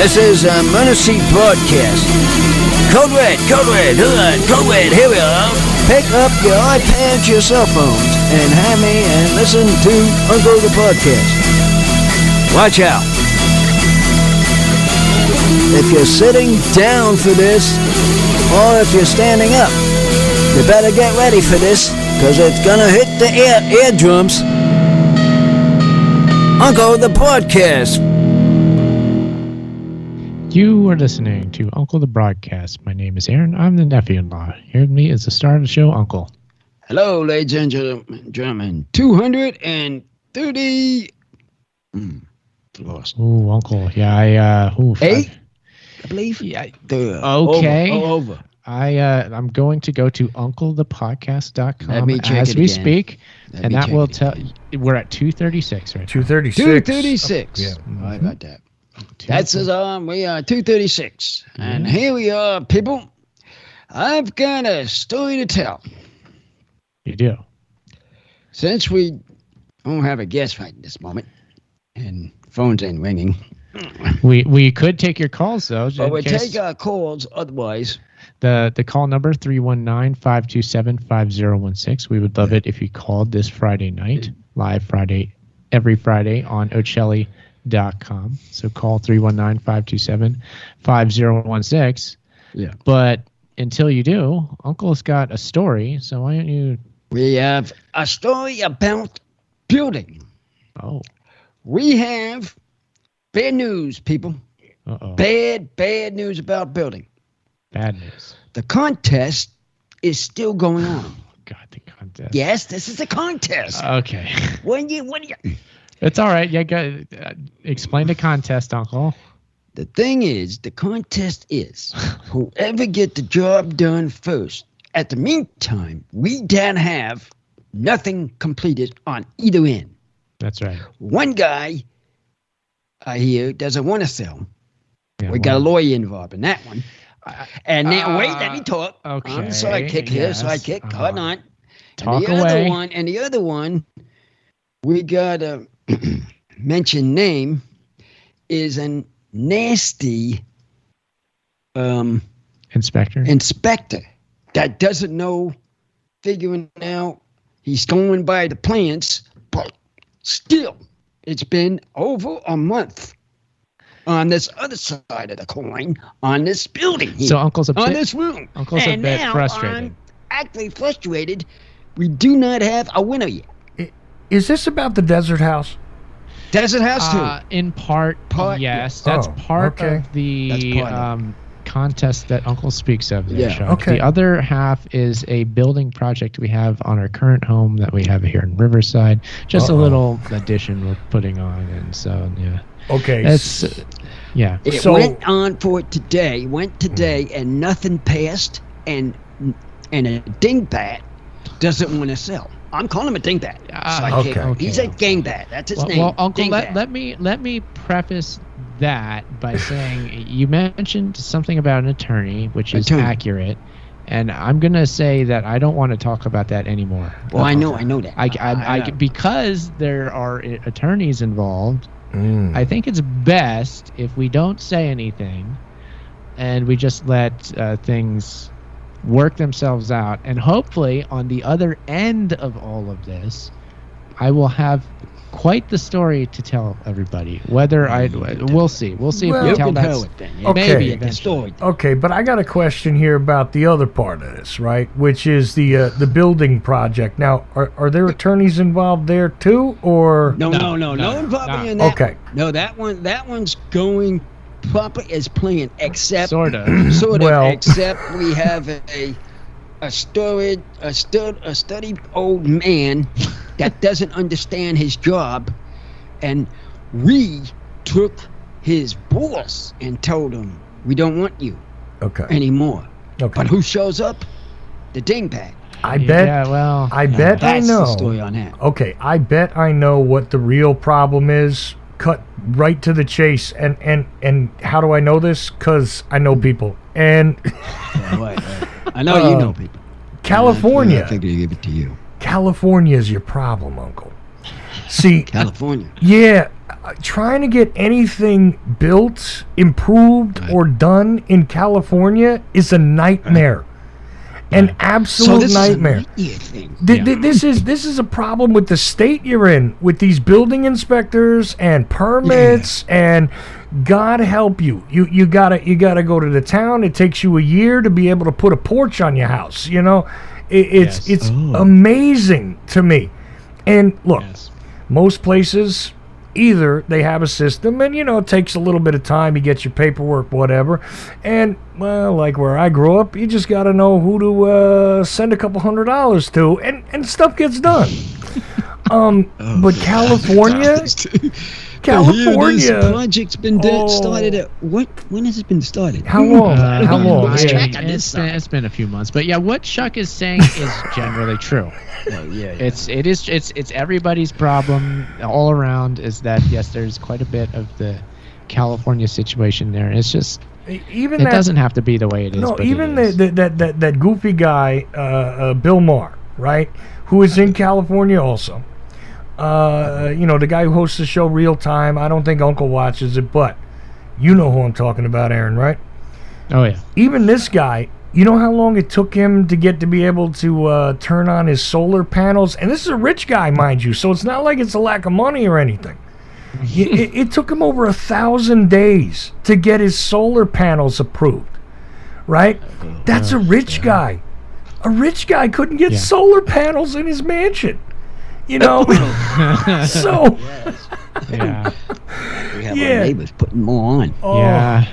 This is Emergency Broadcast. Code Red, here we are. Pick up your iPads, your cell phones, and have me and listen to Uncle the Podcast. Watch out. If you're sitting down for this, or if you're standing up, you better get ready for this, because it's gonna hit the eardrums. Uncle the Podcast. You are listening to Uncle the Broadcast. My name is Aaron. I'm the nephew-in-law. Here with me is the star of the show, Uncle. Hello, ladies and gentlemen. 230... lost. Ooh, Uncle. Yeah, Eight? I believe. Yeah. Okay. Over. I'm going to go to unclethepodcast.com as we speak, and that will tell you we're at 236 right 236. 236. Yeah. Right about that. That's we are 236. And here we are, people. I've got a story to tell. You do. Since we don't have a guest right in this moment, and phones ain't ringing. We could take your calls, though. But we'll take our calls otherwise. The call number, 319-527-5016. We would love it if you called this Friday night, live Friday, every Friday on Ochelli.com. So call 319-527-5016. Yeah. But until you do, Uncle's got a story, so why don't you... We have a story about building. Oh. We have bad news, people. Uh-oh. Bad news about building. Bad news. The contest is still going on. God, the contest. Yes, this is a contest. Okay. What do you? It's all right. Yeah, explain the contest, Uncle. The thing is, the contest is whoever get the job done first. At the meantime, we don't have nothing completed on either end. That's right. One guy, I hear, doesn't want to sell. Yeah, we got a lawyer involved in that one. And now, wait, let me talk. Okay. I'm sidekick here, yes. sidekick. Hold on. Talk and the away. Other one, we got a mention name, is a nasty inspector that doesn't know, figuring out he's going by the plans, but still, it's been over a month on this other side of the coin, on this building here. So Uncle's on this room. Uncle's a bit frustrated. I'm actually frustrated. We do not have a winner yet. Is this about the desert house? Desert House too. In part, yes. That's part of the contest that Uncle speaks of. There, Chuck. Okay. The other half is a building project we have on our current home that we have here in Riverside. Just a little addition we're putting on, and so yeah. Okay. That's yeah. It went on for today. And nothing passed. And a dingbat doesn't want to sell. I'm calling him a dingbat. Okay. He's a dingbat. That's his name. Well, Uncle, let let me preface that by saying you mentioned something about an attorney, which is accurate, and I'm gonna say that I don't want to talk about that anymore. Well, I know that. I because there are attorneys involved. I think it's best if we don't say anything, and we just let things work themselves out. And hopefully, on the other end of all of this, I will have quite the story to tell everybody. We'll see. We'll see if we tell that. Maybe eventually. Okay, but I got a question here about the other part of this, right? Which is the building project. Now, are there attorneys involved there too, or no involvement in that. Okay. No, that one's going proper as planned, except sort of, except we have a studied old man that doesn't understand his job, and we took his boss and told him we don't want you anymore. Okay. But who shows up? The dingbat. I bet. Yeah, well, I bet I know. That's the story on that. Okay, I bet I know what the real problem is. Cut right to the chase. And how do I know this? Because I know people. And right. I know you know people. California. I figured I'd give it to you. California is your problem, Uncle. See, California. Yeah, trying to get anything built, improved, or done in California is a nightmare. An absolute nightmare. This is a problem with the state you're in, with these building inspectors and permits, and God help you. You gotta go to the town. It takes you a year to be able to put a porch on your house. You know, it's amazing to me. And look, most places, either they have a system and, it takes a little bit of time. You get your paperwork, whatever. And, well, like where I grew up, you just got to know who to send a couple $100 to, and stuff gets done. But California... This project's been started. When has it been started? How long? How long? It's been a few months, but yeah, what Chuck is saying is generally true. It's everybody's problem all around. Is that yes, there's quite a bit of the California situation there. It's just it doesn't have to be the way it is. No, but even that goofy guy, Bill Maher, right, who is in California also. The guy who hosts the show Real Time. I don't think Uncle watches it, but you know who I'm talking about, Aaron, right? Oh, yeah. Even this guy, you know how long it took him to get to be able to turn on his solar panels? And this is a rich guy, mind you, so it's not like it's a lack of money or anything. It took him over 1,000 days to get his solar panels approved, right? That's a rich guy. A rich guy couldn't get solar panels in his mansion. So we have our neighbors putting more on.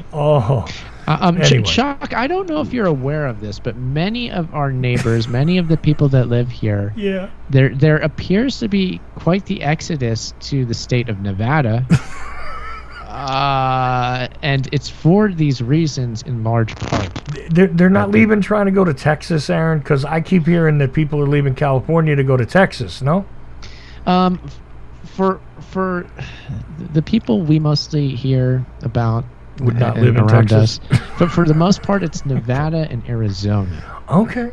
Anyway. Chuck, I don't know if you're aware of this, but many of our neighbors, many of the people that live here, there appears to be quite the exodus to the state of Nevada. And it's for these reasons in large part. They're not leaving trying to go to Texas, Aaron, because I keep hearing that people are leaving California to go to Texas, no? For the people we mostly hear about would not live in Texas. But for the most part, it's Nevada and Arizona. Okay.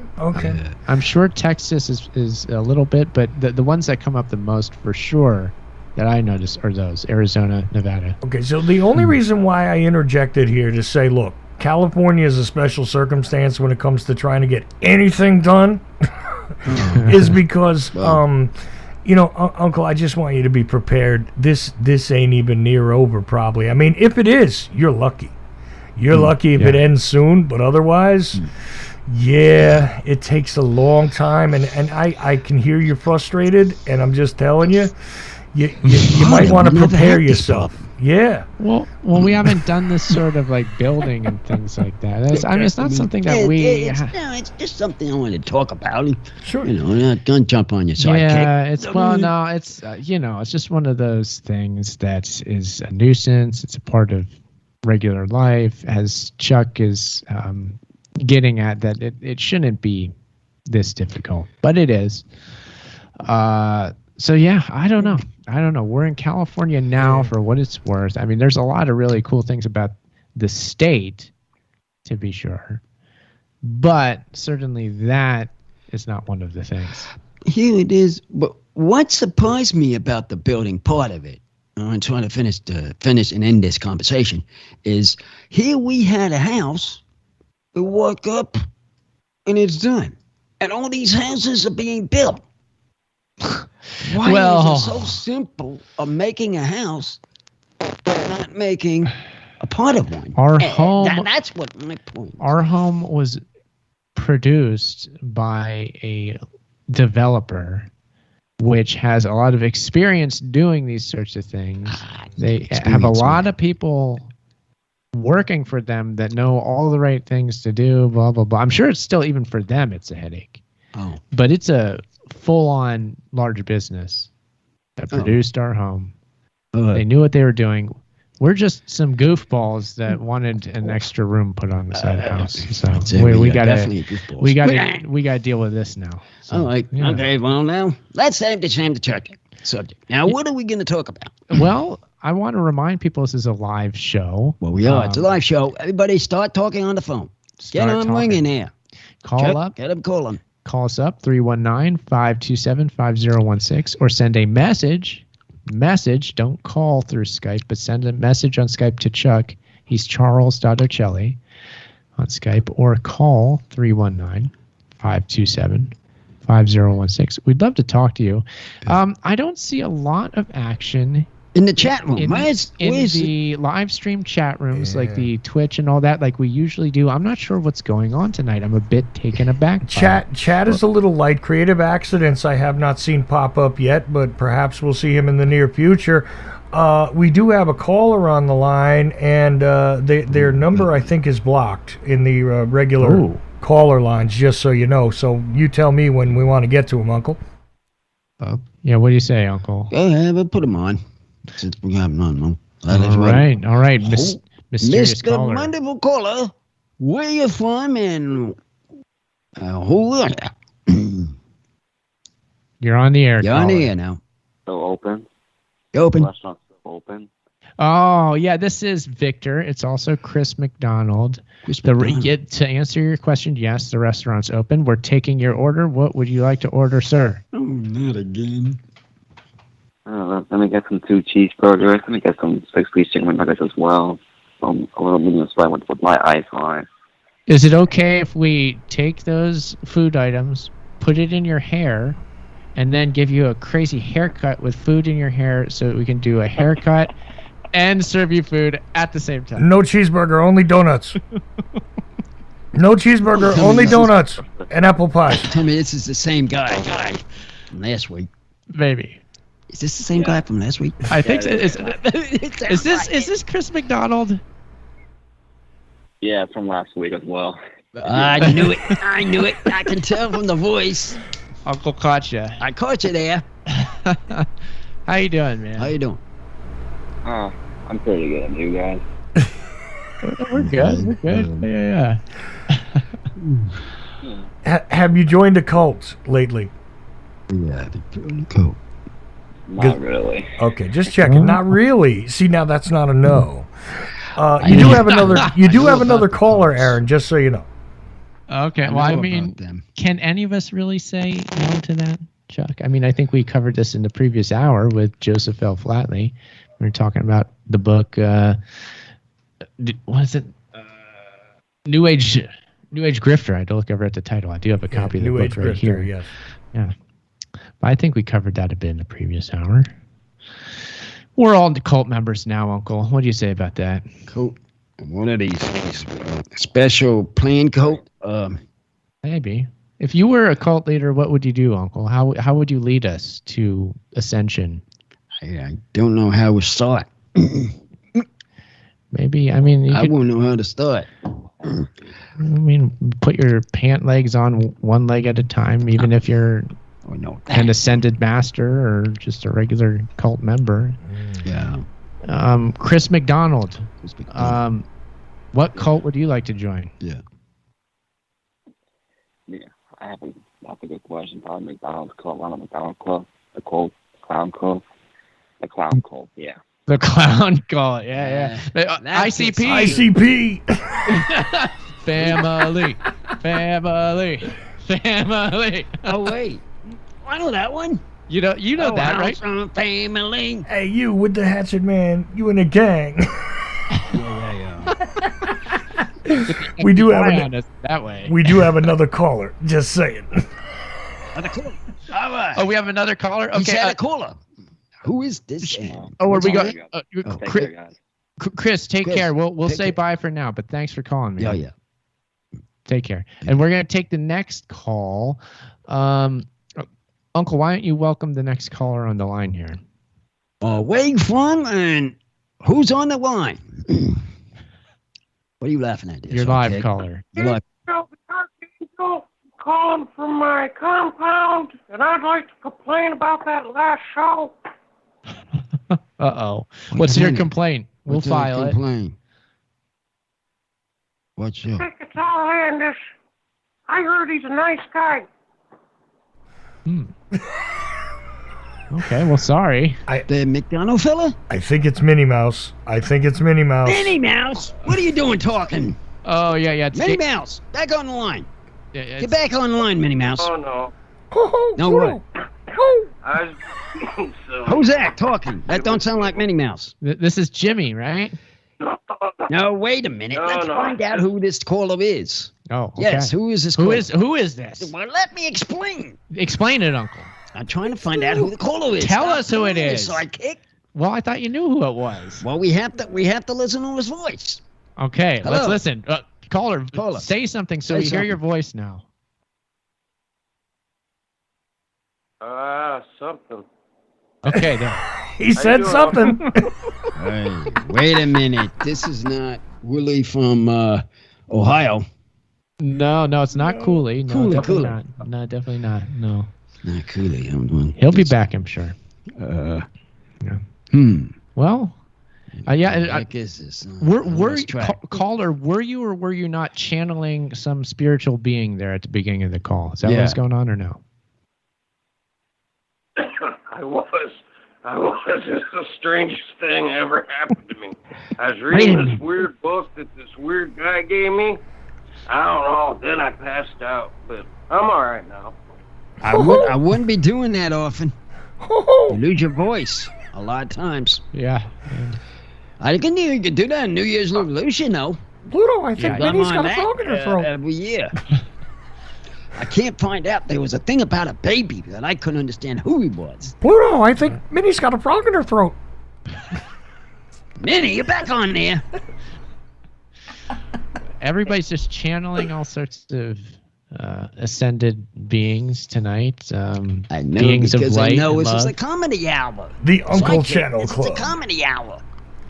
I'm sure Texas is a little bit, but the ones that come up the most for sure that I notice are those, Arizona, Nevada. Okay, so the only reason why I interjected here to say, look, California is a special circumstance when it comes to trying to get anything done is because, Uncle, I just want you to be prepared. This ain't even near over, probably. I mean, if it is, you're lucky. You're lucky if it ends soon, but otherwise, it takes a long time, and I can hear you're frustrated, and I'm just telling you, you might want to prepare yourself. Yeah. Well, we haven't done this sort of like building and things like that. It's not something that it's just something I want to talk about. Sure. Not gonna jump on your sidekick. Yeah, it's just one of those things that is a nuisance. It's a part of regular life. As Chuck is getting at, that it shouldn't be this difficult, but it is. So yeah, I don't know. We're in California now for what it's worth. I mean, there's a lot of really cool things about the state, to be sure. But certainly that is not one of the things. Here it is. But what surprised me about the building part of it, I'm trying to finish and end this conversation, is here we had a house, we walk up, and it's done. And all these houses are being built. Why is it so simple of making a house, but not making a part of one? That's what my point is. Our home was produced by a developer which has a lot of experience doing these sorts of things. They have a lot of people working for them that know all the right things to do, blah, blah, blah. I'm sure it's still, even for them, it's a headache. But it's a full-on large business that produced our home. They knew what they were doing. We're just some goofballs that wanted an extra room put on the side of the house. So we gotta deal with this now. So, okay, well now let's change the subject. Now what are we going to talk about? Well, I want to remind people this is a live show. Well, we are. It's a live show. Everybody start talking on the phone. Get on ringing here. Call up. Get them calling. Call us up, 319-527-5016, or send a message message. Don't call through Skype, but send a message on Skype to Chuck. He's Charles.Ocelli on Skype, or call 319-527-5016. We'd love to talk to you. I don't see a lot of action in the chat room. in the live stream chat rooms, like the Twitch and all that, like we usually do. I'm not sure what's going on tonight. I'm a bit taken aback. Chat is a little light. Creative Accidents I have not seen pop up yet, but perhaps we'll see him in the near future. We do have a caller on the line, and their number, I think, is blocked in the regular caller lines, just so you know. So you tell me when we want to get to him, Uncle. Yeah, what do you say, Uncle? Yeah, we'll put him on. Since we have none. All right. Mysterious Mr. caller. Wonderful caller, where you from and who? You're on the air. You're on the air now. Still open? You're open. Restaurant's still open. Oh, yeah, this is Victor. It's also Chris McDonald. To answer your question, yes, the restaurant's open. We're taking your order. What would you like to order, sir? Oh, not again. Let me get some 2 cheeseburgers. Let me get some 6-piece chicken nuggets as well. A little medium sprite with my ice on it. Is it okay if we take those food items, put it in your hair, and then give you a crazy haircut with food in your hair so that we can do a haircut and serve you food at the same time? No cheeseburger, only donuts. No cheeseburger, only donuts and apple pie. Tell me this is the same guy from last week. Maybe. Is this the same guy from last week? I think so. Is this Chris McDonald? Yeah, from last week as well. I knew it. I can tell from the voice. Uncle caught you. I caught you there. How you doing, man? How you doing? I'm pretty good. And you guys? We're good. Yeah. Have you joined a cult lately? Yeah, cool. Not really. Okay, just checking. Not really. See, now that's not a no. You do have another. You do have another caller, Aaron. Just so you know. Okay. Well, I mean, can any of us really say no to that, Chuck? I mean, I think we covered this in the previous hour with Joseph L. Flatley. We were talking about the book. What is it? New Age Grifter. I had to look over at the title. I do have a copy of the book right here. Yes. Yeah. I think we covered that a bit in the previous hour. We're all cult members now, Uncle. What do you say about that? Cool. One of these special plain coat. Maybe. If you were a cult leader, what would you do, Uncle? How would you lead us to ascension? I don't know how to start. Maybe. I mean, I won't know how to start. I mean, put your pant legs on one leg at a time, even if you're an ascended master or just a regular cult member. Yeah. Chris McDonald. What cult would you like to join? Yeah. I have that's a good question. Probably McDonald's cult, Ronald McDonald Club, the cult, clown cult, the clown cult. Yeah. The clown cult. Yeah. ICP. Family. Oh wait. I know that one. You know that, right? Family. Hey, you with the hatchet man, you in a gang. Yeah. We do have that way. We do have another caller. Just saying. Another caller. All right. Oh, we have another caller. Okay, a caller. Who is this? Where we go? Chris, take Chris, care. We'll say care. Bye for now, but thanks for calling me. Yeah. Take care. And we're gonna take the next call. Uncle, why don't you welcome the next caller on the line here? Where you from and who's on the line? What are you laughing at? Your live caller. You're live. Calling from my compound, and I'd like to complain about that last show. Uh-oh. What's your complaint? We'll file it. What's your? I think it's outlandish. I heard he's a nice guy. Okay, well, sorry. The McDonald fella? I think it's Minnie Mouse. Minnie Mouse? What are you doing talking? Oh, yeah. Minnie Mouse, back on the line. Yeah, Get back on the line, Minnie Mouse. Oh, no. No, what? Who's that talking? That don't sound like Minnie Mouse. This is Jimmy, right? No, wait a minute. Let's find out who this caller is. Oh, okay. Yes, who is this caller? Who is this? Well, let me explain. Explain it, Uncle. I'm trying to find out who the caller is. Tell us who it is. Sidekick. Well, I thought you knew who it was. Well, we have to listen to his voice. Okay, Hello. let's listen. Caller, Caller. say something so Say we hear something. your voice now. Something. Okay, there. He said something. Hey, wait a minute. This is not Willie from Ohio. No, it's not Cooley. No, Cooley, definitely Cooley. not. No, definitely not. No. Not Cooley. He'll be back, I'm sure. Yeah. Well, yeah. I guess this. Were caller, were you or were you not channeling some spiritual being there at the beginning of the call? Is that what's going on or no? I was. It's the strangest thing ever happened to me. I was reading this weird book that this weird guy gave me. I don't know. Then I passed out, but I'm all right now. I wouldn't be doing that often. You lose your voice a lot of times. Yeah. I can hear you do that on New Year's Revolution, though. Pluto, I think I'm Minnie's on got a that, frog in her throat. every year. I can't find out. There was a thing about a baby that I couldn't understand who he was. Pluto, I think Minnie's got a frog in her throat. Minnie, you're back on there. Everybody's just channeling all sorts of ascended beings tonight. I know beings because of light I know and this is love. a comedy hour. The Uncle Psychic, Channel this Club. is a comedy hour.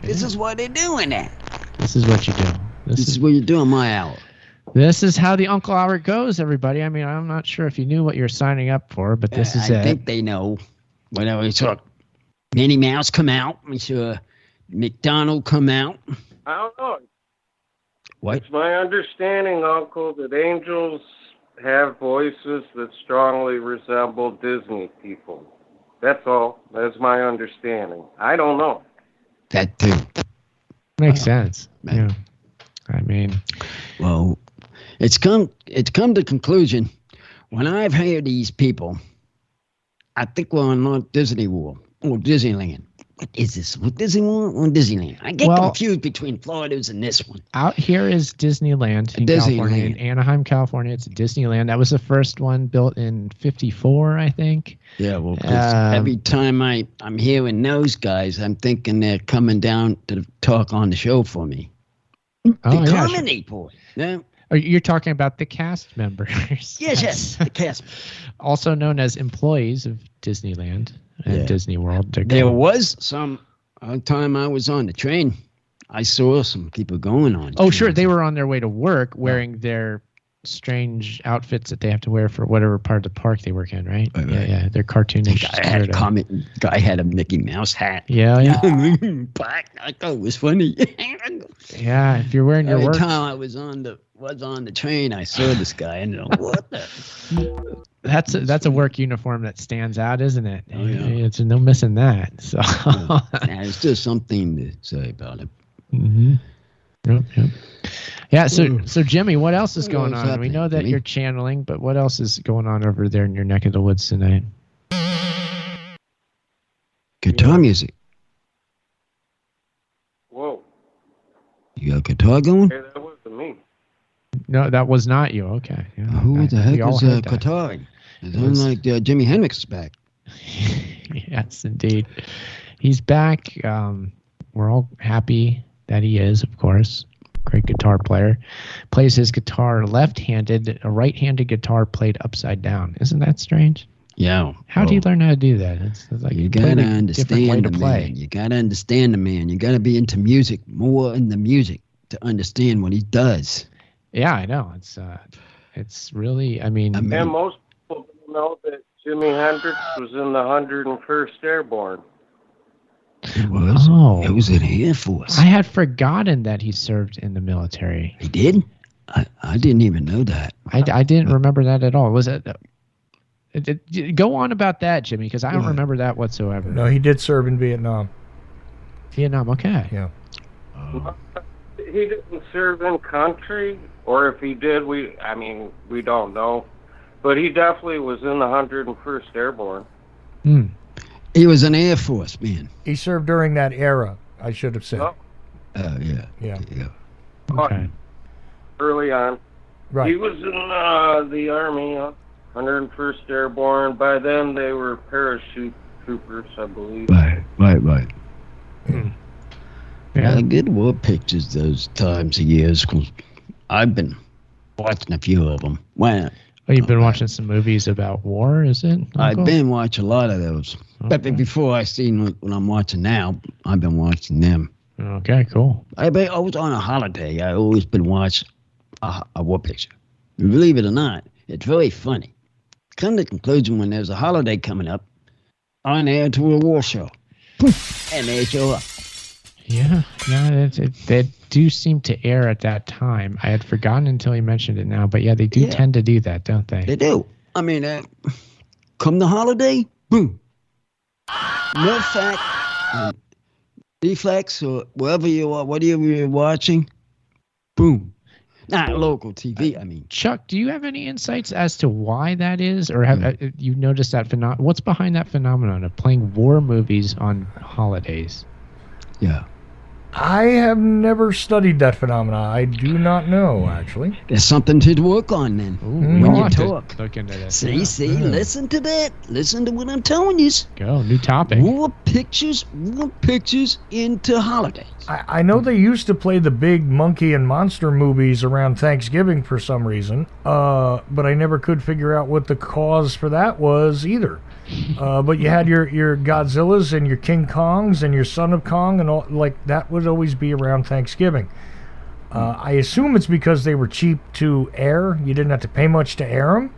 This is what they're doing at. This is what you do. This is what you're doing my hour. This is how the Uncle Hour goes, everybody. I mean, I'm not sure if you knew what you're signing up for, but this is it. I think they know. Whenever we saw Minnie Mouse come out, we saw McDonald come out. I don't know. What? It's my understanding, Uncle, that angels have voices that strongly resemble Disney people. That's all. That's my understanding. I don't know. That too. Makes sense. man. Yeah. I mean, well, it's come to conclusion. When I've heard these people, I think we're on Disney World or Disneyland. What is this? What Disney World or Disneyland? I get confused between Florida's and this one. Out here is Disneyland in California. In Anaheim, California, it's Disneyland. That was the first one built in '54, I think. Yeah, well, 'cause every time I'm hearing those guys, I'm thinking they're coming down to talk on the show for me. Oh, the comedy boy. Yeah. You're talking about the cast members. Yes, the cast. Also known as employees of Disneyland and Disney World. There was some time I was on the train. I saw some people going on. Oh, sure. They were on their way to work wearing their strange outfits that they have to wear for whatever part of the park they work in, right? Yeah. They're cartoonish. Guy had a Mickey Mouse hat. Yeah. I thought it was funny. Yeah, if you're wearing your Every work. time I was on the train, I saw this guy, and what the? That's a work uniform that stands out, isn't it? Oh, yeah. It's no missing that. So There's just something to say about it. Mm-hmm. Yep. Yeah. So Jimmy, what else is going on? We know that you're channeling, but what else is going on over there in your neck of the woods tonight? Guitar music. Whoa. You got guitar going? Hey, that wasn't me. No, that was not you. Okay. Yeah, Who the heck is guitaring? It sounds like Jimi Hendrix is back. Yes, indeed. He's back. We're all happy that he is, of course. Great guitar player. Plays his guitar left-handed, a right-handed guitar played upside down. Isn't that strange? Yeah. How do you learn how to do that? It's like you gotta understand the man. You gotta understand the man. You gotta be into music, more in the music, to understand what he does. Yeah, I know. It's really. I mean, and most people don't know that Jimi Hendrix was in the 101st Airborne. He was. Oh, it was in the Air Force. I had forgotten that he served in the military. He did? I didn't even know that. I didn't remember that at all. Was it? Go on about that, Jimmy, because I don't remember that whatsoever. No, he did serve in Vietnam. Vietnam, okay. Yeah. He didn't serve in country, or if he did, we don't know. But he definitely was in the 101st Airborne. He was an Air Force man. He served during that era, I should have said. Oh, Yeah. Okay. early on. Right. He was in the Army, 101st Airborne. By then, they were parachute troopers, I believe. Right. Yeah. Good war pictures those times of years. 'Cause I've been watching a few of them. Wow. Oh, you've been watching some movies about war, is it? I've Uncle? been watching a lot of those. But before I seen what I'm watching now, I've been watching them. Okay, cool. I was on a holiday. I always been watching a war picture. Believe it or not, it's very funny. Come to the conclusion when there's a holiday coming up, on air to a war show. Poof, and they show up. Yeah, they do seem to air at that time. I had forgotten until you mentioned it now, but yeah, they do tend to do that, don't they? They do. I mean, come the holiday, boom. No fact, reflex, or wherever you are, whatever you're watching, boom. Not local TV, I mean. Chuck, do you have any insights as to why that is? Or have you noticed that phenomenon? What's behind that phenomenon of playing war movies on holidays? Yeah. I have never studied that phenomenon. I do not know, actually. There's something to work on then. Ooh, when we'll you have to talk. look into this. See, listen to that. Listen to what I'm telling you. Go, new topic. War pictures into holidays. I know they used to play the big monkey and monster movies around Thanksgiving for some reason, but I never could figure out what the cause for that was either. But you had your Godzillas and your King Kongs and your Son of Kong and all, like that would always be around Thanksgiving. I assume it's because they were cheap to air. You didn't have to pay much to air them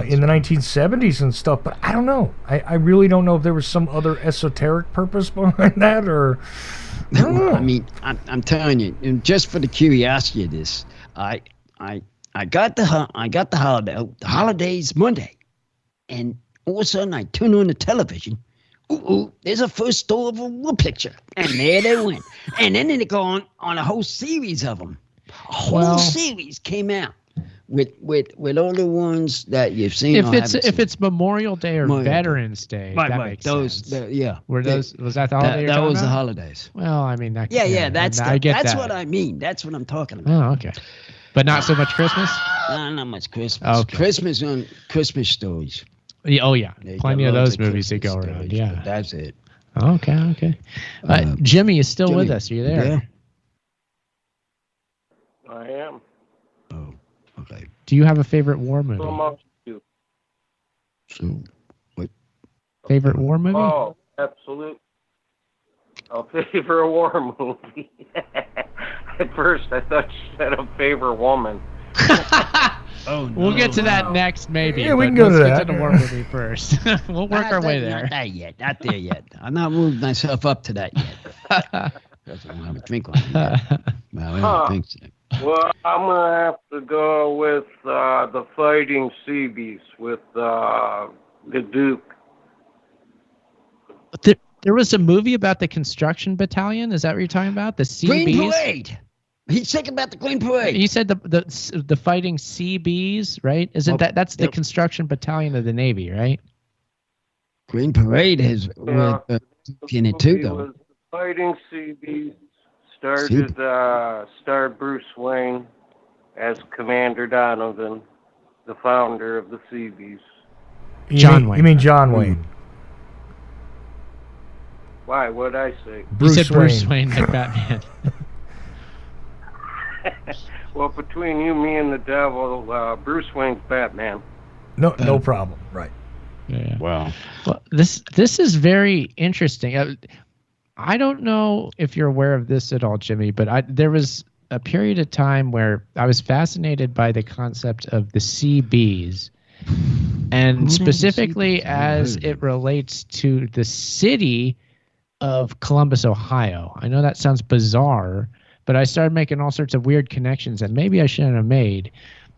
in the 1970s and stuff. But I don't know. I really don't know if there was some other esoteric purpose behind that or. I don't know. I mean, I'm telling you, and just for the curiosity of this, I got the holidays Monday, and all of a sudden I turn on the television. Ooh, there's a first store of a war picture, and there they went. And then they go on a whole series of them. A whole series came out with all the ones that you've seen. If it's Memorial Day or Veterans Day, that makes sense. Were those was that the holiday? That was the holidays. Well, I mean, that's what I mean. That's what I'm talking about. Oh, okay. But not so much Christmas. Not much Christmas. Okay. Christmas on Christmas stories. Oh yeah, plenty of those movies that go around. Yeah, that's it. Okay. Jimmy is still with us. Are you there? Yeah. I am. Oh, okay. Do you have a favorite war movie? So, what? Favorite war movie? Oh, absolutely. A favorite war movie. At first, I thought you said a favorite woman. Oh, no. We'll get to that next, maybe. Yeah, we can go to that. Get to the war movie first. We'll work our way there. Not there yet. I'm not moving myself up to that yet. I don't have a drink on it yet. Well, I don't think so. Well, I'm going to have to go with the Fighting Seabees with the Duke. There was a movie about the construction battalion. Is that what you're talking about? The Seabees? Green Parade. He's thinking about the Green Parade. He said the Fighting Seabees, right? Isn't that's the construction battalion of the Navy, right? Green Parade has in it too, though. Was Fighting Seabees starred Bruce Wayne as Commander Donovan, the founder of the Seabees. John Wayne. You mean John Wayne? Why? What'd I say? You said Bruce Wayne like Batman. Well, between you, me, and the devil, Bruce Wayne's Batman. No problem. Right. Yeah. Wow. Well, this is very interesting. I don't know if you're aware of this at all, Jimmy, but there was a period of time where I was fascinated by the concept of the Seabees, and specifically as it relates to the city of Columbus, Ohio. I know that sounds bizarre, but I started making all sorts of weird connections that maybe I shouldn't have made.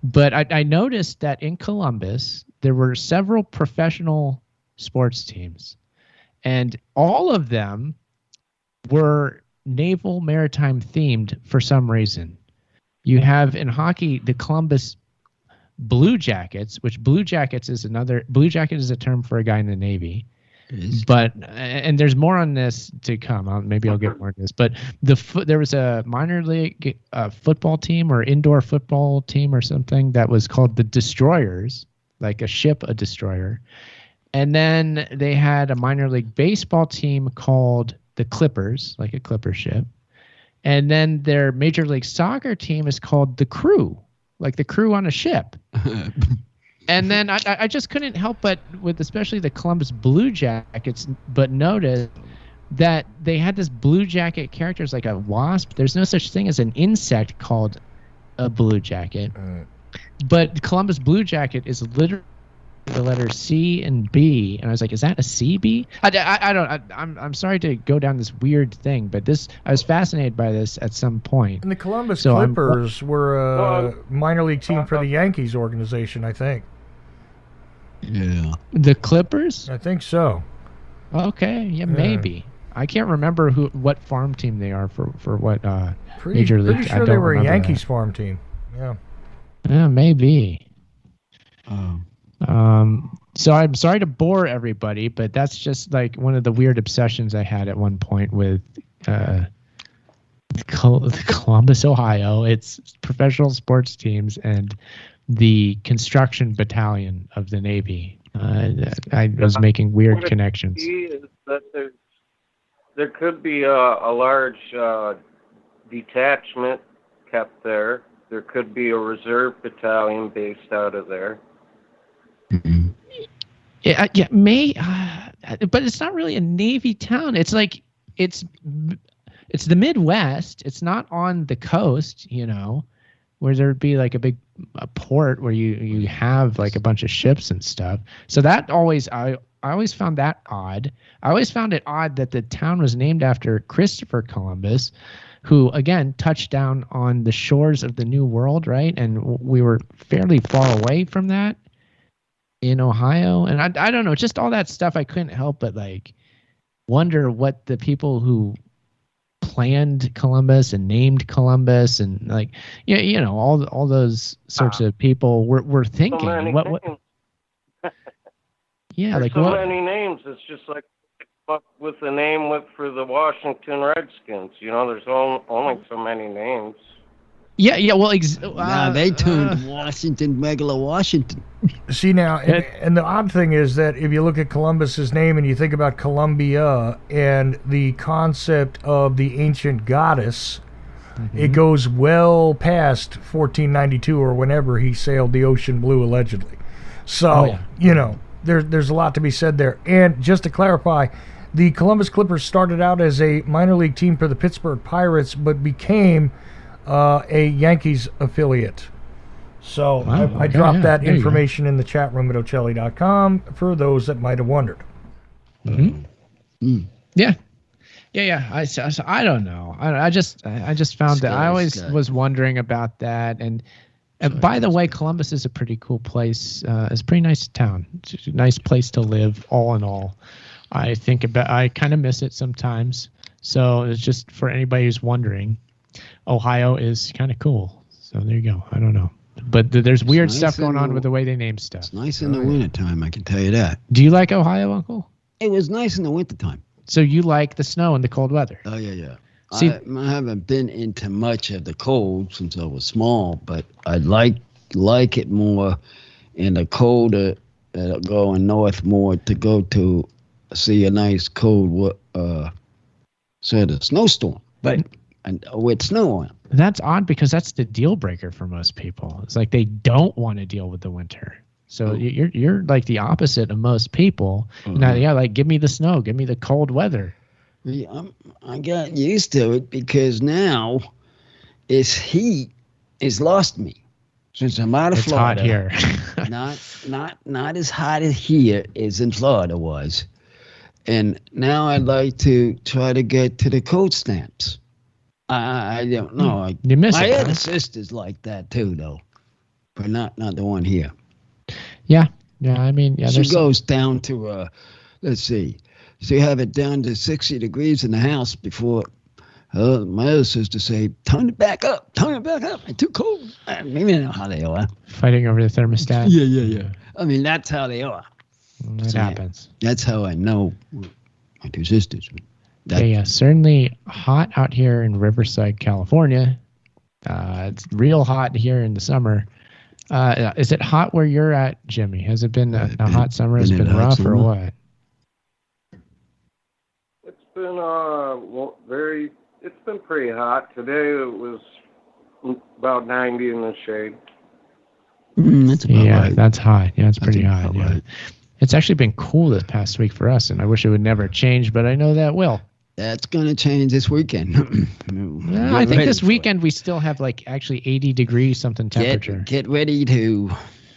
But I noticed that in Columbus, there were several professional sports teams, and all of them were naval maritime themed for some reason. You have in hockey the Columbus Blue Jackets, which Blue Jacket is a term for a guy in the Navy. But and there's more on this to come. Maybe I'll get more on this. But there was a minor league football team or indoor football team or something that was called the Destroyers, like a ship, a destroyer. And then they had a minor league baseball team called the Clippers, like a clipper ship. And then their major league soccer team is called the Crew, like the crew on a ship. And then I just couldn't help but with especially the Columbus Blue Jackets, but notice that they had this Blue Jacket characters like a wasp. There's no such thing as an insect called a Blue Jacket. But Columbus Blue Jacket is literally the letter C and B, and I was like, "Is that a CB?" I'm sorry to go down this weird thing, but I was fascinated by this at some point. And the Columbus Clippers were a minor league team for the Yankees organization, I think. Yeah, the Clippers. I think so. Okay, yeah, maybe. I can't remember what farm team they are for what major league. Pretty sure they were a Yankees farm team. Yeah. Yeah, maybe. So I'm sorry to bore everybody, but that's just like one of the weird obsessions I had at one point with Columbus, Ohio. It's professional sports teams and the construction battalion of the Navy. I was making weird connections. Is that there could be a large detachment kept there. There could be a reserve battalion based out of there. Mm-hmm. Yeah, but it's not really a Navy town. It's like it's the Midwest. It's not on the coast, where there'd be like a port where you have like a bunch of ships and stuff. So that I always found that odd. I always found it odd that the town was named after Christopher Columbus, who again touched down on the shores of the New World, right? And we were fairly far away from that in Ohio. And I don't know, just all that stuff. I couldn't help but like wonder what the people who planned Columbus and named Columbus and like all those sorts of people were thinking. So what yeah, there's like so what many names. It's just like with the name for the Washington Redskins. There's only so many names. Yeah. Well, they turned Washington regular Washington. See now, and the odd thing is that if you look at Columbus's name and you think about Columbia and the concept of the ancient goddess, it goes well past 1492 or whenever he sailed the ocean blue allegedly. So there's a lot to be said there. And just to clarify, the Columbus Clippers started out as a minor league team for the Pittsburgh Pirates, but became a Yankees affiliate. So I dropped that information in the chat room at Ocelli.com for those that might have wondered. Yeah. I don't know. I just found that I always was wondering about that. And by the way, Columbus is a pretty cool place. It's a pretty nice town. It's a nice place to live. All in all, I kind of miss it sometimes. So it's just for anybody who's wondering. Ohio is kind of cool. So there you go. I don't know. But there's weird stuff going on with the way they name stuff. It's nice in the wintertime, I can tell you that. Do you like Ohio, Uncle? It was nice in the wintertime. So you like the snow and the cold weather? Oh, yeah. See, I haven't been into much of the cold since I was small, but I like it more in the colder, going north more to go to see a nice cold sort of snowstorm. But and with snow on. That's odd because that's the deal breaker for most people. It's like they don't want to deal with the winter. So you're like the opposite of most people. Now, like give me the snow, give me the cold weather. Yeah, I got used to it because now it's heat has lost me. Since I'm out of Florida. It's hot here. not as hot as here as in Florida was. And now I'd like to try to get to the cold snaps. I don't know. You miss my it. other sister's like that too, though, but not the one here. Yeah. I mean, she goes down to let's see. So you have it down to 60 degrees in the house before my other sister say, turn it back up. It's too cold. I mean, you know how they are. Fighting over the thermostat. Yeah. I mean, that's how they are. It happens. That's how I know my two sisters. Yeah, certainly hot out here in Riverside, California. It's real hot here in the summer. Is it hot where you're at, Jimmy? Has it been a hot summer? Has it been rough or what? It's been it's been pretty hot. Today it was about 90 in the shade. That's about right. That's hot. Yeah, it's pretty hot. Yeah. Right. It's actually been cool this past week for us, and I wish it would never change, but I know that will. That's going to change this weekend. I think this weekend we still have like actually 80 degrees something temperature. Get ready to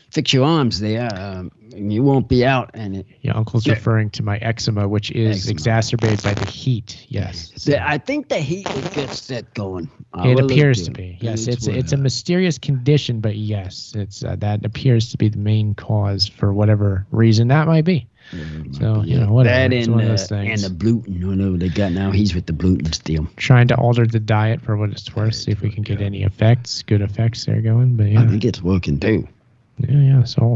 fix your arms there. You won't be out. And your uncle's referring to my eczema, which is exacerbated by the heat. Yes. I think the heat will get set going. It appears to be. Yes, it's a mysterious condition, but yes, it's that appears to be the main cause for whatever reason that might be. So, whatever. That it's one of those things. And the gluten, whatever they got now, he's with the gluten still. Trying to alter the diet for what it's worth, see if we can get any good effects there going. But yeah, I think it's working too. Yeah. So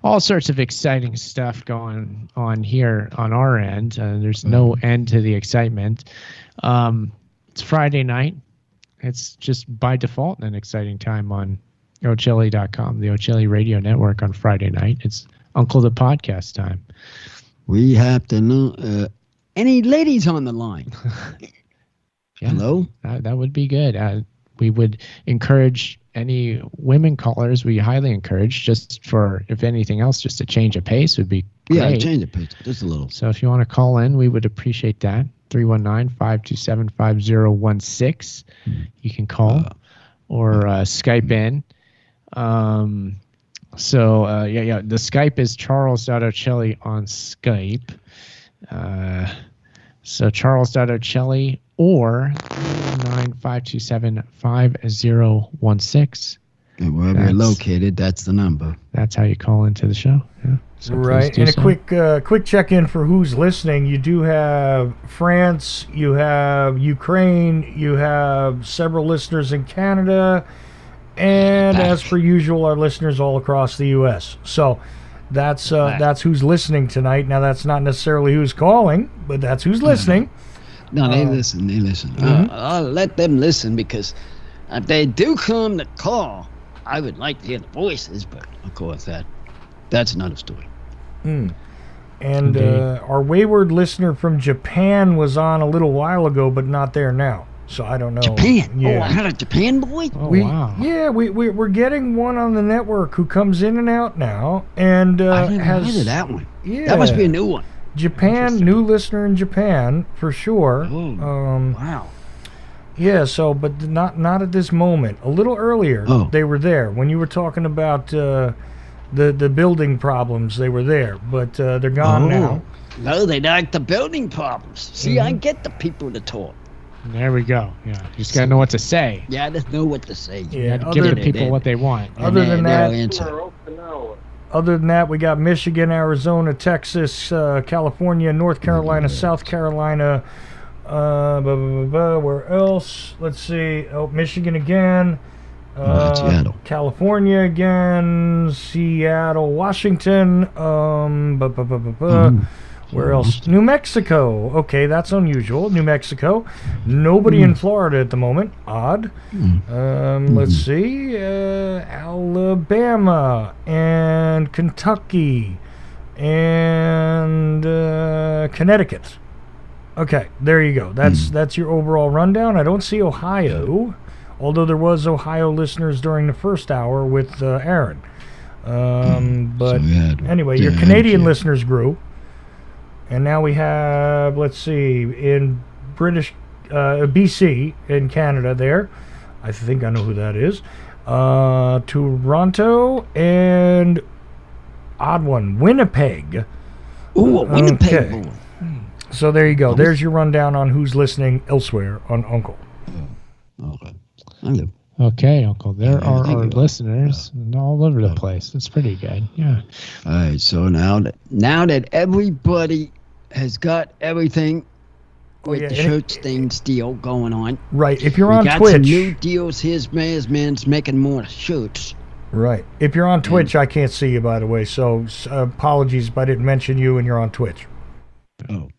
all sorts of exciting stuff going on here on our end. There's no end to the excitement. It's Friday night. It's just by default an exciting time on O'Chilly.com, the O'Chilly Radio Network on Friday night. It's Uncle the Podcast time. We have to know any ladies on the line. Yeah, hello? That would be good. We would encourage any women callers. We highly encourage, just for, if anything else, just a change of pace would be great. Yeah, change of pace, just a little. So if you want to call in, we would appreciate that. 319-527-5016. You can call or Skype in. The Skype is Charles.O'Chilly on Skype. So Charles.O'Chilly or 319-527-5016. And wherever you're located, that's the number. That's how you call into the show. Yeah. So right. And a quick check-in for who's listening. You do have France, you have Ukraine, you have several listeners in Canada, and as per usual, our listeners all across the U.S. So that's who's listening tonight. Now, that's not necessarily who's calling, but that's who's listening. No, they listen. Mm-hmm. I'll let them listen, because if they do come to call, I would like to hear the voices, but of course that's another story. And our wayward listener from Japan was on a little while ago, but not there now. So I don't know. Japan? Yeah. Oh, I had a Japan boy? Oh, wow. Yeah, we're getting one on the network who comes in and out now. And I didn't heard of that one. Yeah. That must be a new one. Japan, new listener in Japan, for sure. Oh, wow. Yeah, so, but not at this moment. A little earlier, they were there. When you were talking about the building problems, they were there. But they're gone now. No, they like the building problems. See, I get the people to talk. There we go. Yeah, you just gotta know what to say. Yeah, just know what to say. You gotta give the people what they want. Other than that, we got Michigan, Arizona, Texas, California, North Carolina, South Carolina. Where else? Let's see. Michigan again. Seattle. California again. Seattle, Washington. Where else? New Mexico. Okay, that's unusual. New Mexico. Nobody in Florida at the moment. Odd. Let's see. Alabama and Kentucky and Connecticut. Okay, there you go. That's your overall rundown. I don't see Ohio, although there was Ohio listeners during the first hour with Aaron. But anyway, your Canadian listeners grew. And now we have, let's see, in BC, in Canada there. I think I know who that is. Toronto and odd one, Winnipeg. Ooh, Winnipeg. Okay. So there you go. There's your rundown on who's listening elsewhere on Uncle. Okay. Thank you. Okay, Uncle. There are our listeners all over the place. It's pretty good. Yeah. All right. So now that everybody has got everything with the shirts things deal going on. Right. If you're on got Twitch, some new deals. His man's making more shirts. Right. If you're on Twitch, I can't see you, by the way. So apologies if I didn't mention you and you're on Twitch. Oh.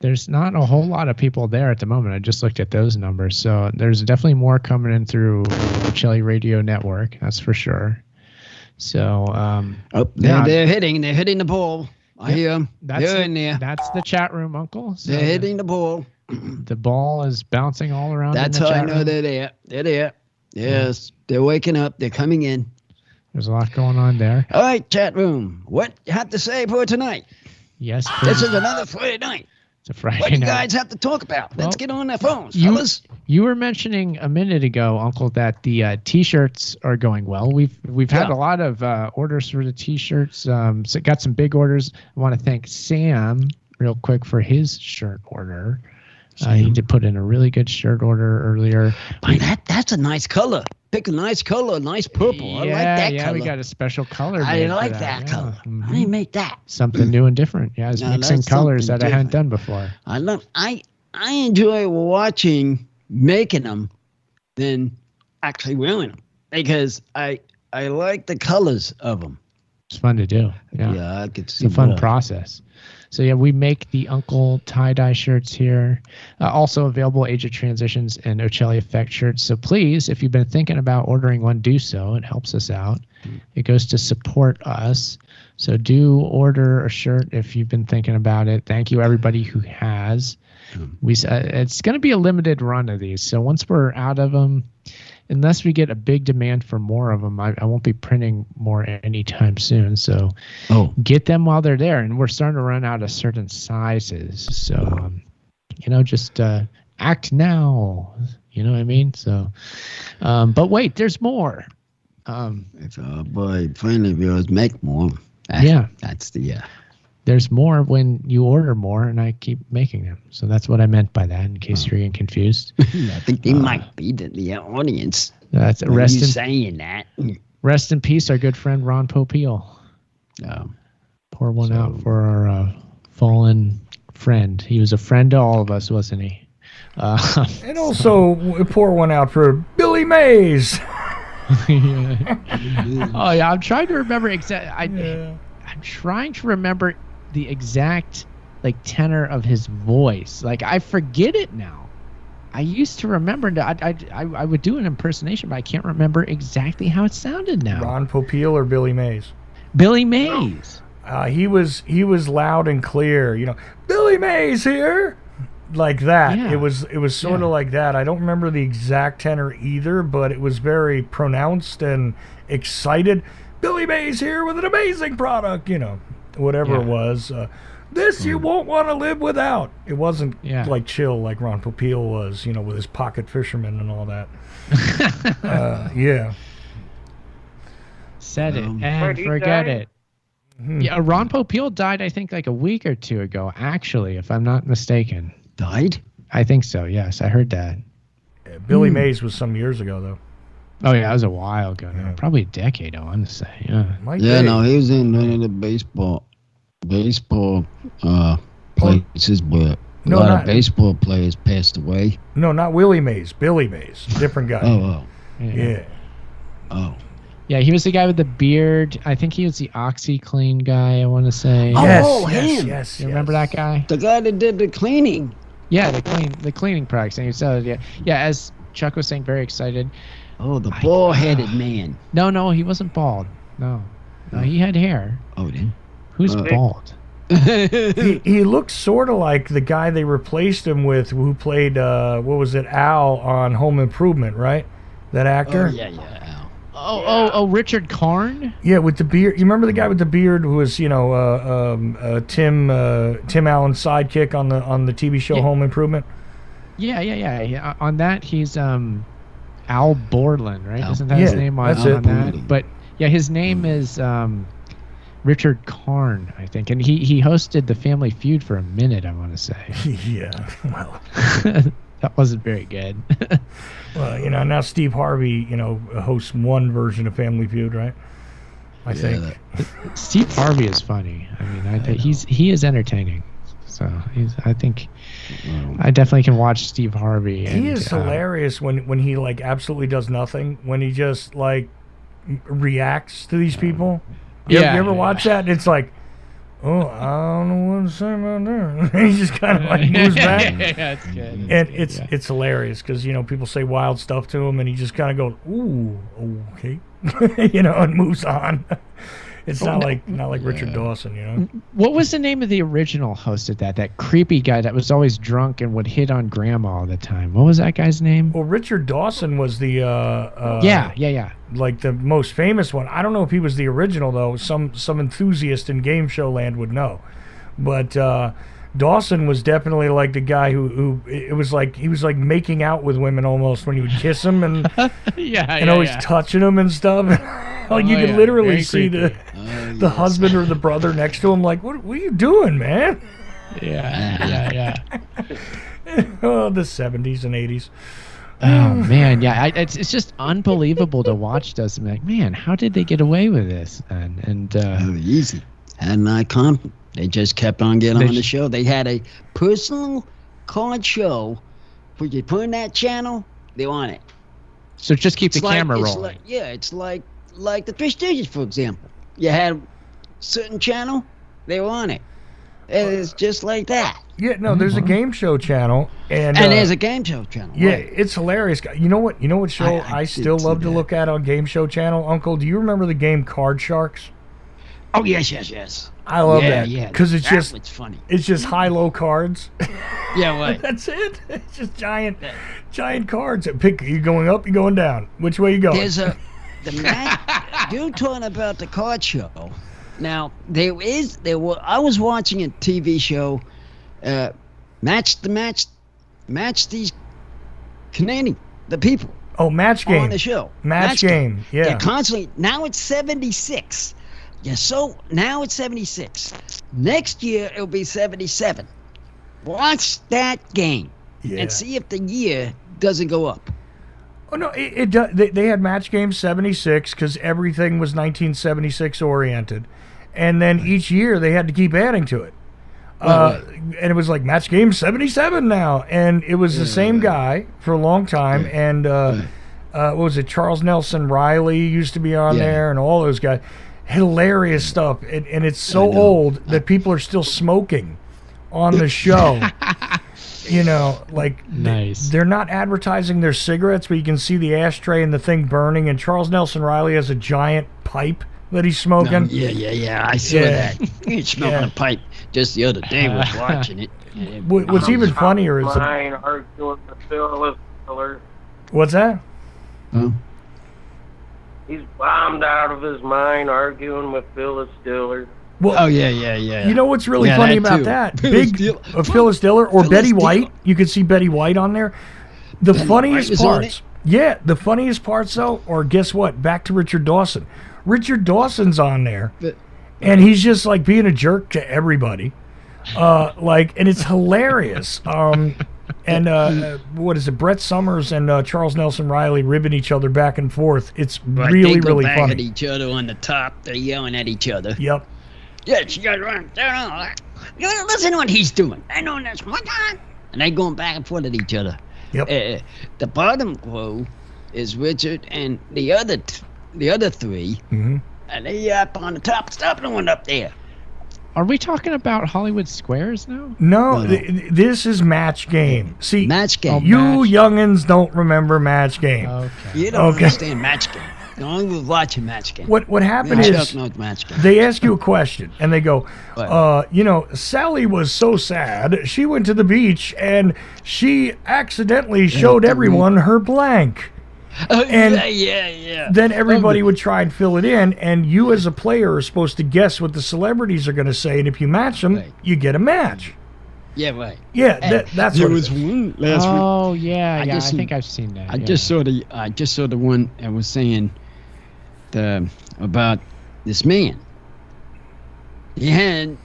There's not a whole lot of people there at the moment. I just looked at those numbers. So there's definitely more coming in through the Chili Radio Network. That's for sure. So, they're hitting the ball. I hear them. They're in there. That's the chat room, Uncle. So they're hitting the ball. The ball is bouncing all around. That's how I know they're there. They're there. Yes, they're waking up. They're coming in. There's a lot going on there. All right, chat room. What you have to say for tonight? Yes, this is another Friday night. It's a Friday What do you night. guys have to talk about? Let's get on their phones, fellas. You were mentioning a minute ago, Uncle, that the T-shirts are going well. We've had a lot of orders for the T-shirts. So got some big orders. I want to thank Sam real quick for his shirt order. He did put in a really good shirt order earlier. That's a nice color. Pick a nice color, nice purple. I like that color. Yeah, we got a special color. I like that color. Mm-hmm. I didn't make that. Something new and different. Yeah, it's mixing colors that I hadn't done before. I enjoy watching making them than actually wearing them because I like the colors of them. It's fun to do. Yeah, I could see. It's a fun process. So yeah, we make the Uncle tie-dye shirts here. Also available Age of Transitions and Ocelli Effect shirts. So please, if you've been thinking about ordering one, do so. It helps us out. It goes to support us. So do order a shirt if you've been thinking about it. Thank you everybody who has. It's going to be a limited run of these. So once we're out of them, unless we get a big demand for more of them, I won't be printing more anytime soon. So get them while they're there. And we're starting to run out of certain sizes. So, just act now. You know what I mean? So, but wait, there's more. Boy, friendly viewers make more. That's the... There's more when you order more, and I keep making them. So that's what I meant by that, in case you're getting confused. I think they might be the audience. That's saying that. Rest in peace, our good friend Ron Popeil. Pour one out for our fallen friend. He was a friend to all of us, wasn't he? And also pour one out for Billy Mays. I'm trying to remember I'm trying to remember the exact tenor of his voice. I forget it now. I used to remember that I would do an impersonation, but I can't remember exactly how it sounded now. Ron Popeil or Billy Mays? Billy Mays. He was loud and clear. Billy Mays here, like that. Yeah. It was sort of like that. I don't remember the exact tenor either, but it was very pronounced and excited. Billy Mays here with an amazing product, whatever it was. This you won't want to live without. It wasn't chill like Ron Popeil was, with his pocket fisherman and all that. Said it and forget it. Mm-hmm. Yeah, Ron Popeil died, I think, a week or two ago, actually, if I'm not mistaken. Died? I think so, yes. I heard that. Billy Mays was some years ago, though. Oh, yeah, that was a while ago. Yeah. Probably a decade, I want to say. Yeah. He was in one of the baseball places, but a lot of baseball players passed away. No, not Willie Mays. Billy Mays. Different guy. Oh. Yeah. Oh. Yeah, he was the guy with the beard. I think he was the OxyClean guy, I want to say. Him. Yes. You remember that guy? The guy that did the cleaning. Yeah, the cleaning products. And he said, yeah, as Chuck was saying, very excited. Oh, the bald-headed man. No, he wasn't bald. No, he had hair. Oh, then? Who's bald? he looks sort of like the guy they replaced him with, who played Al on Home Improvement, right? That actor. Oh, yeah, Al. Richard Karn. Yeah, with the beard. You remember the guy with the beard who was, Tim Allen's sidekick on the TV show Home Improvement? Yeah. On that, he's Al Borland, right? Isn't that his name on that? But yeah, his name is Richard Karn, I think, and he hosted the Family Feud for a minute, I want to say. Yeah, well, that wasn't very good. Well, now Steve Harvey, hosts one version of Family Feud, right? I think Steve Harvey is funny. I mean, he is entertaining. So I think I definitely can watch Steve Harvey. He is hilarious when he like absolutely does nothing. When he just like reacts to these people. You ever watch that? And it's like, oh, I don't know what to say about that. He just kind of like moves back. Yeah, it's good. And it's hilarious because people say wild stuff to him, and he just kind of goes, "Ooh, okay," and moves on. It's not like Richard Dawson, What was the name of the original host of that creepy guy that was always drunk and would hit on grandma all the time? What was that guy's name? Well, Richard Dawson was the yeah, like the most famous one. I don't know if he was the original though. Some enthusiast in game show land would know, but Dawson was definitely like the guy who it was like he was like making out with women almost when he would kiss them and always touching them and stuff. Like you could literally see the husband or the brother next to him, like, what are you doing, man? Yeah. Oh, the 70s and 80s. Oh man, yeah, it's just unbelievable to watch those. I'm like, man, how did they get away with this? And easy. Had an icon. They just kept on getting on the show. They had a personal card show. When you put in that channel, they on it. So just keep the camera rolling. It's like the Three Stooges, for example. You had a certain channel, they were on it. It's just like that. Yeah, no, there's a game show channel, and there's a game show channel. Yeah, right. It's hilarious. You know what show I still love to look at on game show channel, Uncle? Do you remember the game Card Sharks? Oh yes. I love that. Yeah, because it's funny. It's just high-low cards. Yeah, right. That's it. It's just giant cards. Pick. You going up? You going down? Which way you going? There's you're talking about the card show. Now there were. I was watching a TV show, match these Canadian people. Oh, Match Game on the show. Match Game. Yeah. They're constantly. Now it's 76. Yeah, so now it's 76. Next year it'll be 77. Watch that game and see if the year doesn't go up. Oh no, it does. They had Match Game 76 because everything was 1976 oriented, and then each year they had to keep adding to it. And it was like Match Game 77 now, and it was the same guy for a long time. And what was it? Charles Nelson Riley used to be on there, and all those guys. Hilarious stuff, and it's so old that people are still smoking on the show. Nice. They're not advertising their cigarettes, but you can see the ashtray and the thing burning. And Charles Nelson Riley has a giant pipe that he's smoking. Yeah. I saw that. He's smoking a pipe just the other day. Was watching it. What's even funnier is arguing with Phyllis Diller. What's that? Huh? He's bombed out of his mind arguing with Phyllis Diller. Well, yeah. You know what's really funny about that? Phyllis Diller or Betty White. You could see Betty White on there. The funniest parts. Yeah, the funniest parts though, or guess what? Back to Richard Dawson. Richard Dawson's on there, and he's just like being a jerk to everybody. And it's hilarious. And what is it? Brett Summers and Charles Nelson Riley ribbing each other back and forth. It's really, they go really back funny. At each other on the top. They're yelling at each other. Yep. Yeah, she got run. Listen to what he's doing. I know this. And they going back and forth at each other. Yep. The bottom row is Richard and the other three, and they up on the top. Stop the one up there. Are we talking about Hollywood Squares now? No, this is Match Game. See, Match Game. Youngins don't remember Match Game. Okay. You don't understand Match Game. You only watching Match Game. What happened is they ask you a question and they go, Sally was so sad. She went to the beach and she accidentally showed everyone her blank. Yeah. Then everybody would try and fill it in, and you as a player are supposed to guess what the celebrities are going to say, and if you match them, you get a match. Yeah, right. Yeah, that's there what was one last week. Oh yeah, I think I've seen that. I just saw the one that was saying about this man. He had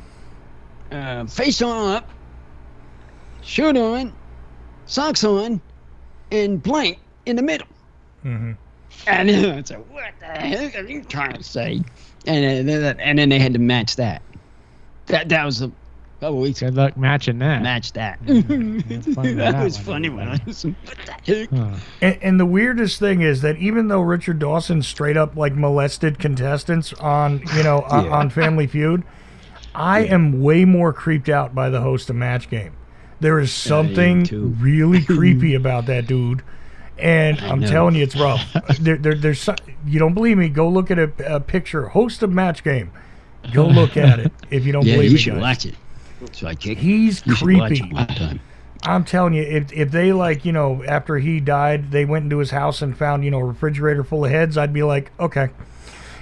face on up, shirt on, socks on, and blank in the middle. Mm-hmm. And it's like, what the heck are you trying to say? And then they had to match that. That was couple weeks. Good luck matching that. Match that. That That was funny when I was. What the heck? And the weirdest thing is that even though Richard Dawson straight up like molested contestants on on Family Feud, I am way more creeped out by the host of Match Game. There is something really creepy about that dude, and I'm telling you, it's rough. There's you don't believe me? Go look at a picture. Host of Match Game. Go look at it if you don't believe me. You should guys. watch it. So He's creepy. One time. I'm telling you, if they after he died, they went into his house and found a refrigerator full of heads, I'd be like, okay,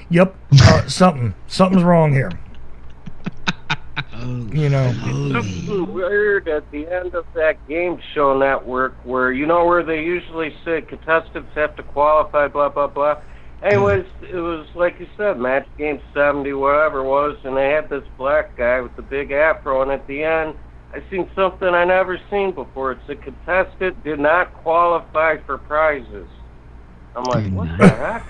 yep, something's wrong here. Something weird at the end of that game show network where where they usually say contestants have to qualify, blah blah blah. Anyways, it was like you said, Match Game 70, whatever it was, and they had this black guy with the big afro, and at the end, I seen something I never seen before. It's a contestant did not qualify for prizes. I'm like, what the heck?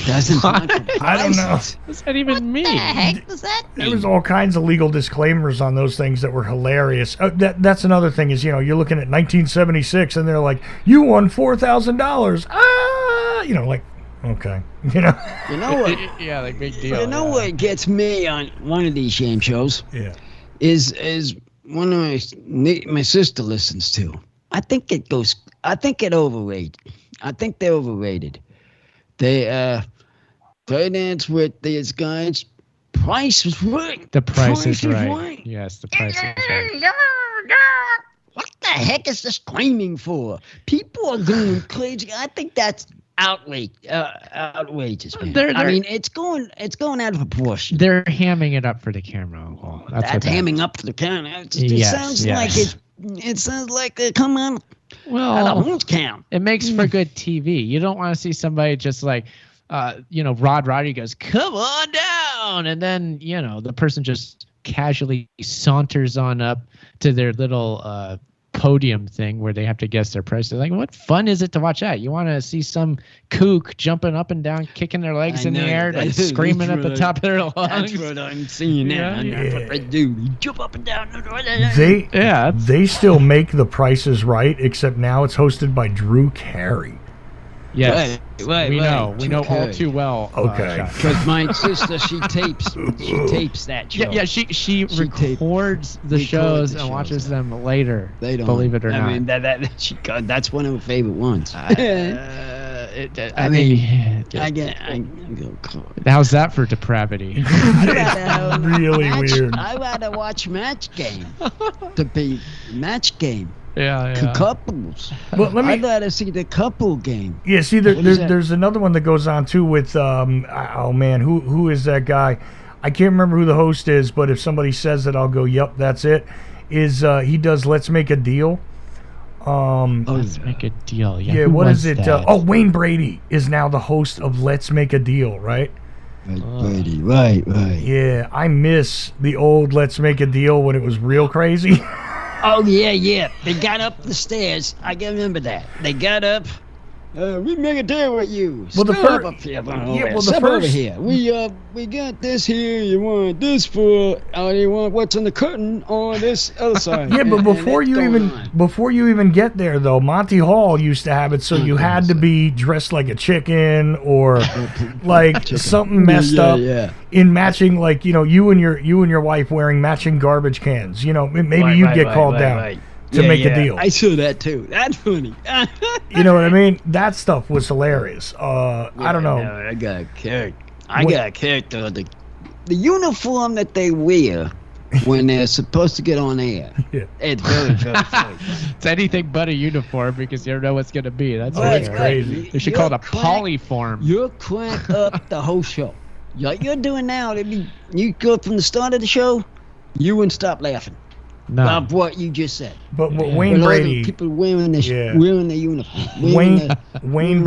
Doesn't I don't know. What's that even mean? What the heck does that mean? There was all kinds of legal disclaimers on those things that were hilarious. That's another thing is, you're looking at 1976, and they're like, you won $4,000. Like, okay. You know what? Yeah, like big deal. You know what gets me on one of these game shows? Yeah. Is one of my sister listens to. I think it overrated. I think they're overrated. They dance with these guys. Price is right. The price is right. Yes, the price is right. What the heck is this screaming for? People are going crazy. I think that's outrageous, man. I mean, it's going out of proportion. They're hamming it up for the camera. Uncle. That's hamming up for the camera. It sounds like it sounds like come on. Well, I won't count. It makes for good TV. You don't want to see somebody just like, Rod Roddy goes, "Come on down," and then the person just casually saunters on up to their little podium thing where they have to guess their price. They're like, what fun is it to watch that? You want to see some kook jumping up and down, kicking their legs in the air, like screaming at the top of their lungs. That's what I'm seeing now. That's what they do. You jump up and down. They still make The Price is Right, except now it's hosted by Drew Carey. Yes, right. We know all too well. Okay, because my sister, she tapes that show. Yeah. She records the shows and watches them later. They don't believe it or not. I mean that's one of her favorite ones. How's that for depravity? Really weird. I rather watch Match Game to be Match Game. Yeah. Couples. Well, I'd rather see the couple game. Yeah, see, there's another one that goes on too with who is that guy? I can't remember who the host is, but if somebody says it, I'll go, yep, that's it. He does Let's Make a Deal. Let's Make a Deal. Yeah. What is it? Wayne Brady is now the host of Let's Make a Deal, right? Brady, right. Yeah, I miss the old Let's Make a Deal when it was real crazy. Oh, yeah. They got up the stairs. I can remember that. They got up. We make a deal with you. Well, over here. Over here. We got this here. You want this for? You want what's on the curtain on this other side? Yeah, but before you even get there, though, Monty Hall used to have it so you had to be dressed like a chicken or like something messed up. Yeah. In matching, like you and your wife wearing matching garbage cans. Maybe you get called down. To make a deal. I saw that too. That's funny. You know what I mean? That stuff was hilarious. I don't know. No, I got a character. A character. The uniform that they wear when they're supposed to get on air. Yeah. It's very, very funny. It's anything but a uniform because you don't know what's going to be. That's crazy. They should call it a polyform. You'll crank up the whole show. Like you're doing now. You go from the start of the show, you wouldn't stop laughing. No. Of what you just said. But Wayne Brady, people wearing the uniform. Wayne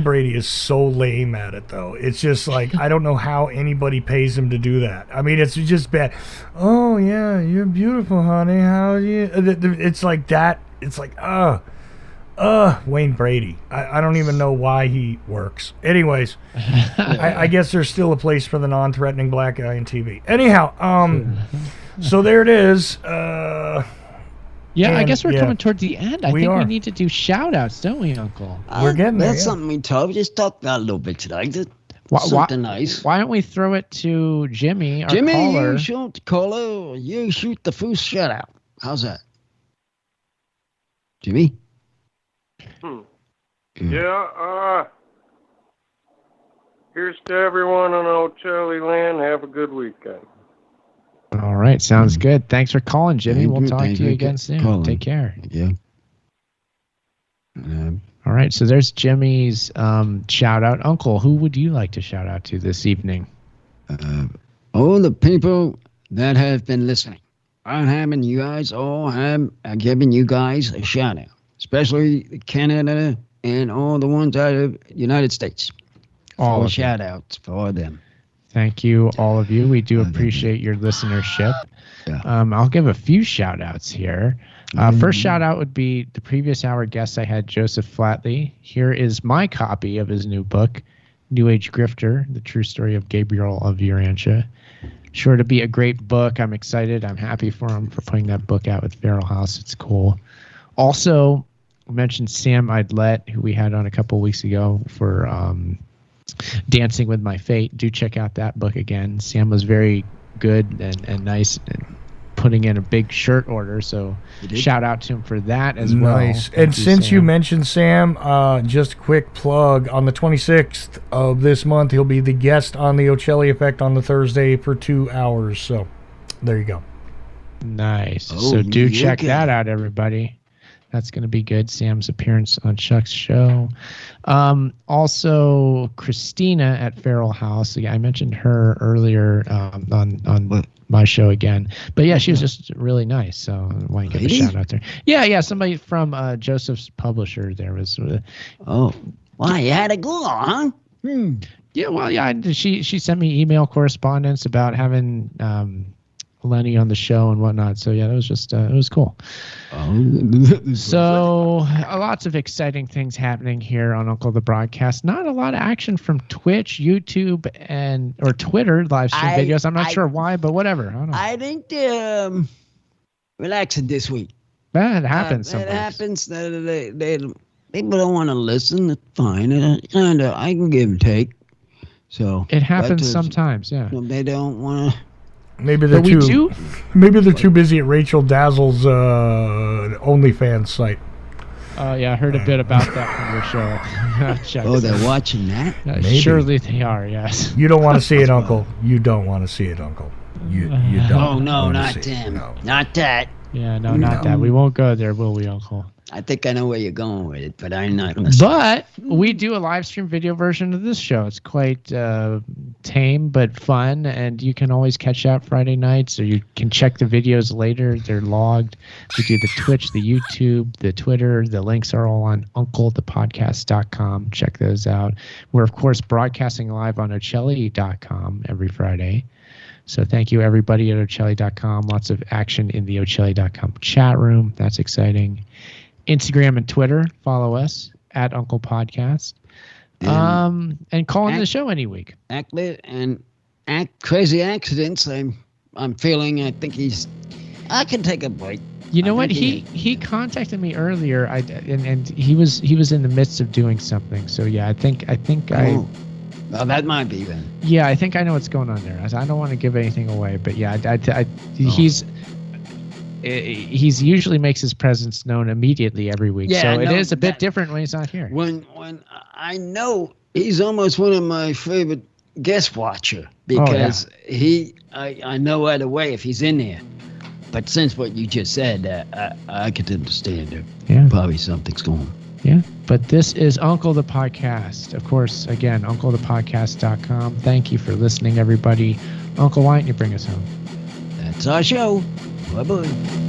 Brady is so lame at it though. It's just like I don't know how anybody pays him to do that. I mean, it's just bad. Oh yeah, you're beautiful, honey. How are you? It's like that. It's like Wayne Brady. I don't even know why he works. Anyways, I guess there's still a place for the non-threatening black guy in TV. Anyhow, So there it is. Yeah, I guess we're coming toward the end. I think are. we need to do shout-outs, don't we, Uncle? We're getting there. That's something we just talked about a little bit today. Something nice. Why don't we throw it to Jimmy, our Jimmy, caller? you shoot the caller. You shoot the first shout-out. How's that? Jimmy? Yeah, here's to everyone on O'Chelly land. Have a good weekend. All right, sounds good. Thanks for calling, Jimmy. We'll talk to you again soon. Take care. Yeah. All right, so there's Jimmy's shout out. Uncle, who would you like to shout out to this evening? All the people that have been listening. I'm having you guys giving you guys a shout out, especially Canada and all the ones out of the United States. All shout outs for them. Thank you, all of you. We do appreciate your listenership. Yeah. I'll give a few shout outs here. First shout out would be the previous hour guest I had, Joseph Flatley. Here is my copy of his new book, New Age Grifter, The True Story of Gabriel of Urantia. Sure to be a great book. I'm excited. I'm happy for him for putting that book out with Feral House. It's cool. Also, I mentioned Sam Idlet, who we had on a couple weeks ago for Dancing with My Fate. Do check out that book again. Sam was very good and nice and putting in a big shirt order, so shout out to him for that as well. Nice. And since you mentioned Sam, just a quick plug. On the 26th of this month, he'll be the guest on the Ocelli Effect on the Thursday for 2 hours. So there you go. Nice. So do check that out, everybody. That's going to be good. Sam's appearance on Chuck's show. Also, Christina at Feral House. I mentioned her earlier on my show again. But yeah, she was just really nice. So I want to give a shout out there. Yeah. Somebody from Joseph's publisher there was. Why, you had a go, huh? Yeah, well, yeah. She sent me email correspondence about having Lenny on the show and whatnot. So yeah, that was just it was cool. So lots of exciting things happening here on Uncle the Broadcast. Not a lot of action from Twitch, YouTube, or Twitter live stream videos. I'm not sure why, but whatever. I don't know. I think they're relaxing this week. That happens. It happens. People don't want to listen. That's fine. I can give and take. So it happens sometimes. Yeah. They don't want to. Maybe they're too busy at Rachel Dazzle's OnlyFans site. Oh yeah, I heard a bit about that from your show. They're watching that? Surely they are. Yes. You don't want to see it, Uncle. You don't want to see it, Uncle. You don't. Oh no, not them. No. Not that. Yeah, no, not that. We won't go there, will we, Uncle? I think I know where you're going with it, but I'm not. But we do a live stream video version of this show. It's quite tame but fun, and you can always catch that Friday nights, or you can check the videos later. They're logged. We do the Twitch, the YouTube, the Twitter. The links are all on UncleThePodcast.com. Check those out. We're, of course, broadcasting live on Ocelli.com every Friday. So thank you, everybody, at Ocelli.com. Lots of action in the Ocelli.com chat room. That's exciting. Instagram and Twitter. Follow us at Uncle Podcast. And call in the show any week. And crazy accidents. I'm feeling. I think I can take a break. You know what? He contacted me earlier. And he was in the midst of doing something. So yeah, I think Well, that might be then. Yeah, I think I know what's going on there. I don't want to give anything away, but yeah, he's usually makes his presence known immediately every week. Yeah, so it is a bit different when he's not here. When I know he's almost one of my favorite guest watcher because I know right away if he's in there. But since what you just said, I could understand it. Yeah, probably something's going on. Yeah, but this is Uncle the Podcast. Of course, again, UncleThePodcast.com. Thank you for listening, everybody. Uncle, why don't you bring us home? That's our show. Bye-bye.